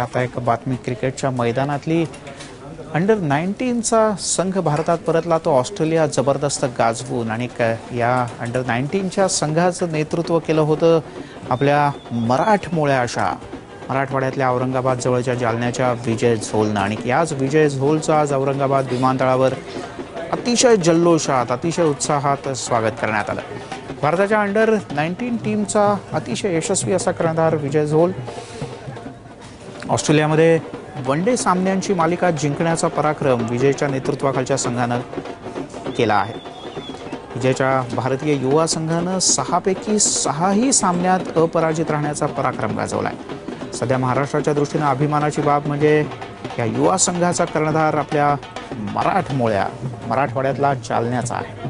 आता एक बातमी क्रिकेटच्या मैदानातली अंडर 19चा संघ भारतात परतला तो ऑस्ट्रेलिया जबरदस्त गाजवून आणि या अंडर 19च्या संघाचं नेतृत्व केलं होतं आपल्या मराठमोळ्या अशा मराठवाड्यातल्या औरंगाबाद जवळच्या जालन्याच्या विजय झोलनं आणि याच विजय झोलचं आज औरंगाबाद विमानतळावर अतिशय जल्लोषात अतिशय उत्साहात स्वागत करण्यात आलं। भारताच्या अंडर 19 टीमचा अतिशय यशस्वी असा कर्णधार विजय झोल ऑस्ट्रेलियामध्ये वनडे सामन्यांची मालिका जिंकण्याचा पराक्रम विजयच्या नेतृत्वाखालच्या संघानं केला आहे। विजयच्या भारतीय युवा संघानं 6 पैकी 6 सामन्यात अपराजित राहण्याचा पराक्रम गाजवलाय। सध्या महाराष्ट्राच्या दृष्टीने अभिमानाची बाब म्हणजे या युवा संघाचा कर्णधार आपल्या मराठवाड्यातला जालन्याचा आहे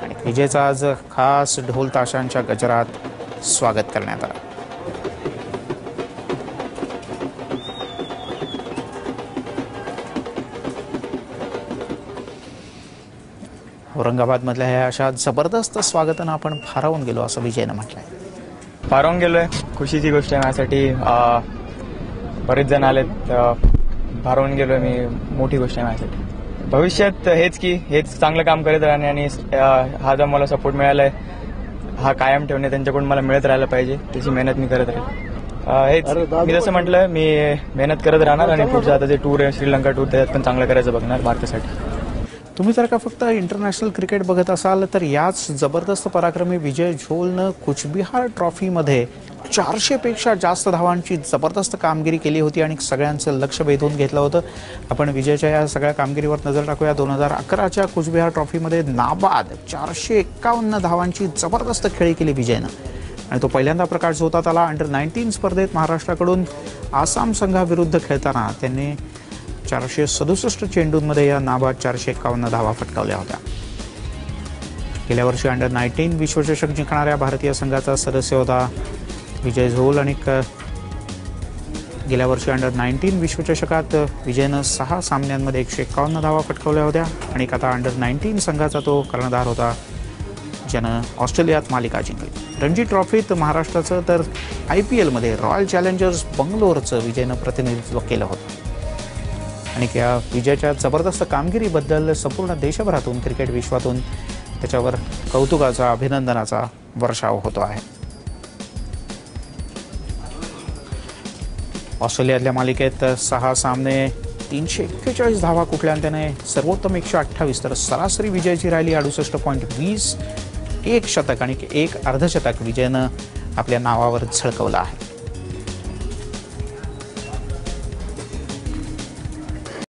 आणि विजयचं आज खास ढोल ताशांच्या गजरात स्वागत करण्यात आलं। औरंगाबादमधल्या ह्या अशा जबरदस्त स्वागतानं आपण भारावून गेलो असं विजयनं म्हटलंय। भारावून गेलोय, खुशीची गोष्ट आहे माझ्यासाठी। बरेच जण आलेत, भारावून गेलोय मी, मोठी गोष्ट आहे माझ्यासाठी। भविष्यात हेच चांगलं काम करत राहणे आणि हा जो मला सपोर्ट मिळालाय हा कायम ठेवणे त्यांच्याकडून मला मिळत राहायला पाहिजे, त्याची मेहनत मी करत राहील। हेच मी जसं म्हटलं, मी मेहनत करत राहणार आणि पुढचं आता जे टूर आहे श्रीलंका टूर त्यात पण चांगलं करायचं बघणार भारतासाठी। तुम्ही जर का फक्त इंटरनॅशनल क्रिकेट बघत असाल तर याच जबरदस्त पराक्रमी विजय झोलनं कुचबिहार ट्रॉफीमध्ये 400 पेक्षा जास्त धावांची जबरदस्त कामगिरी केली होती आणि सगळ्यांचं लक्ष वेधून घेतलं होतं। आपण विजयच्या या सगळ्या कामगिरीवर नजर टाकूया। 2011च्या कुचबिहार ट्रॉफीमध्ये नाबाद 451 धावांची जबरदस्त खेळी केली विजयनं आणि तो पहिल्यांदा प्रकाश झोतात आला। अंडर 19 स्पर्धेत महाराष्ट्राकडून आसाम संघाविरुद्ध खेळताना त्यांनी 467 चेंडूंमध्ये या नाबाद 451 धावा फटकावल्या होत्या। गेल्या वर्षी अंडर 19 विश्वचषक जिंकणाऱ्या भारतीय संघाचा सदस्य होता विजय झोल आणि गेल्या वर्षी अंडर 19 विश्वचषकात विजयनं 6 सामन्यांमध्ये 151 धावा फटकावल्या होत्या आणि आता अंडर 19 संघाचा तो कर्णधार होता ज्यानं ऑस्ट्रेलियात मालिका जिंकली। रणजी ट्रॉफीत महाराष्ट्राचं तर IPL मध्ये रॉयल चॅलेंजर्स बंगलोरचं विजयनं प्रतिनिधित्व केलं होतं आणि या विजयाच्या जबरदस्त कामगिरीबद्दल संपूर्ण देशभरातून क्रिकेट विश्वातून त्याच्यावर कौतुकाचा अभिनंदनाचा वर्षाव होतो आहे। ऑस्ट्रेलियातल्या मालिकेत 6 सामने 341 धावा कुठल्या त्याने सर्वोत्तम 128 तर सरासरी विजयाची राहिली 68.20 एक शतक आणि एक अर्धशतक विजयनं आपल्या नावावर झळकवलं आहे।